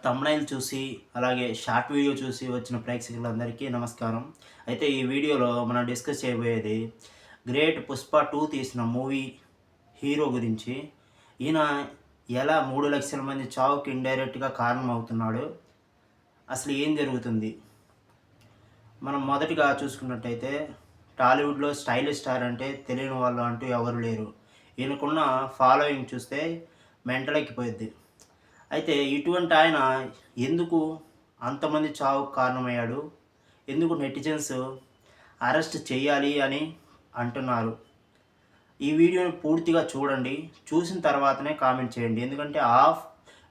Thumbnail చూసి, అలాగే short video చూసి వచ్చిన ప్రేక్షకులందరికీ నమస్కారం. అయితే ఈ వీడియోలో మనం డిస్కస్ చేయబోయేది గ్రేట్ 'పుష్ప 2' తీసిన మూవీ హీరో గురించి. ఈయన ఎలా 3,00,000 మంది చావుకి ఇండైరెక్ట్‌గా కారణమవుతున్నాడు? అసలు ఏం జరుగుతుంది? మనం మొదటిగా చూసుకున్నట్టయితే టాలీవుడ్‌లో స్టైలిష్ స్టార్ అంటే తెలియని వాళ్ళు అంటూ ఎవరు లేరు. ఈయనకున్న ఫాలోయింగ్ చూస్తే మెంటల్ ఎక్కిపోయిద్ది. అయితే ఇటువంటి ఆయన ఎందుకు అంతమంది చావుకు కారణమయ్యాడు? ఎందుకు నెటిజన్స్ అరెస్ట్ చేయాలి అని అంటున్నారు? ఈ వీడియోని పూర్తిగా చూడండి. చూసిన తర్వాతనే కామెంట్ చేయండి. ఎందుకంటే హాఫ్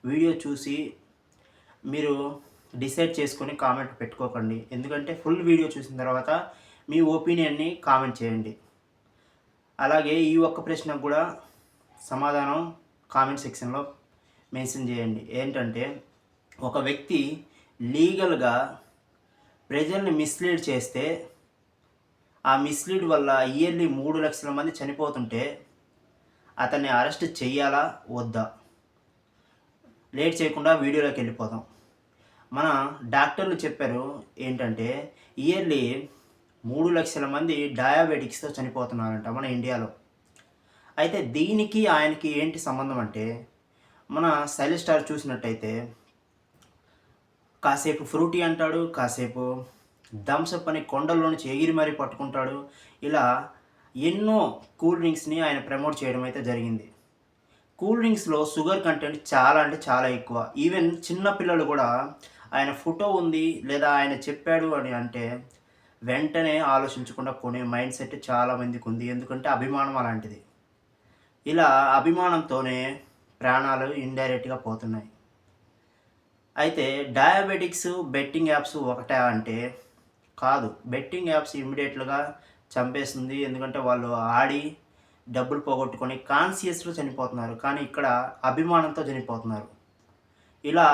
వీడియో చూసి మీరు డిసైడ్ చేసుకొని కామెంట్ పెట్టుకోకండి. ఎందుకంటే ఫుల్ వీడియో చూసిన తర్వాత మీ ఒపీనియన్ని కామెంట్ చేయండి. అలాగే ఈ ఒక్క ప్రశ్నకు కూడా సమాధానం కామెంట్ సెక్షన్‌లో మెన్షన్ చేయండి. ఏంటంటే ఒక వ్యక్తి లీగల్‌గా ప్రజల్ని మిస్‌లీడ్ చేస్తే, ఆ మిస్‌లీడ్ వల్ల ఇయర్లీ 3,00,000 మంది చనిపోతుంటే అతన్ని అరెస్ట్ చెయ్యాలా? వద్దా? లేట్ చేయకుండా వీడియోలోకి వెళ్ళిపోదాం. మన డాక్టర్లు చెప్పారు ఏంటంటే ఇయర్లీ 3,00,000 మంది డయాబెటిక్స్‌తో చనిపోతున్నారంట మన ఇండియాలో. అయితే దీనికి ఆయనకి ఏంటి సంబంధం అంటే, మన స్టైలిష్ స్టార్ చూసినట్టయితే కాసేపు ఫ్రూటీ అంటాడు, కాసేపు థమ్సప్ అని కొండల్లో నుంచి ఎగిరి మరీ పట్టుకుంటాడు. ఇలా ఎన్నో కూల్ డ్రింక్స్‌ని ఆయన ప్రమోట్ చేయడం అయితే జరిగింది. కూల్ డ్రింక్స్‌లో షుగర్ కంటెంట్ చాలా అంటే చాలా ఎక్కువ. ఈవెన్ చిన్న పిల్లలు కూడా ఆయన ఫోటో ఉంది లేదా ఆయన చెప్పాడు అని అంటే వెంటనే ఆలోచించకుండా కొనే మైండ్ సెట్ చాలా మందికి ఉంది. ఎందుకంటే అభిమానం అలాంటిది. ఇలా అభిమానంతోనే ప్రాణాలు ఇండైరెక్ట్‌గా పోతున్నాయి. అయితే డయాబెటిక్స్, బెట్టింగ్ యాప్స్ ఒకటా అంటే కాదు. బెట్టింగ్ యాప్స్ ఇమ్మీడియేట్‌గా చంపేస్తుంది. ఎందుకంటే వాళ్ళు ఆడి డబ్బులు పోగొట్టుకొని కాన్షియస్‌లో చనిపోతున్నారు. కానీ ఇక్కడ అభిమానంతో చనిపోతున్నారు. ఇలా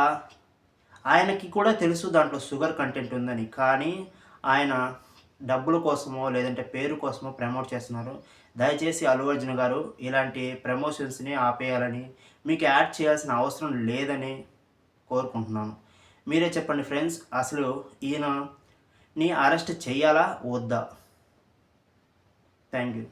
ఆయనకి కూడా తెలుసు దాంట్లో షుగర్ కంటెంట్ ఉందని. కానీ ఆయన డబ్బుల కోసమో లేదంటే పేరు కోసమో ప్రమోట్ చేస్తున్నారు. దయచేసి అల్లు అర్జున్ గారు ఇలాంటి ప్రమోషన్స్‌ని ఆపేయాలని, మీకు యాడ్ చేయాల్సిన అవసరం లేదని కోరుకుంటున్నాను. మీరే చెప్పండి ఫ్రెండ్స్, అసలు ఈయనని అరెస్ట్ చేయాలా? వద్దా? Thank you.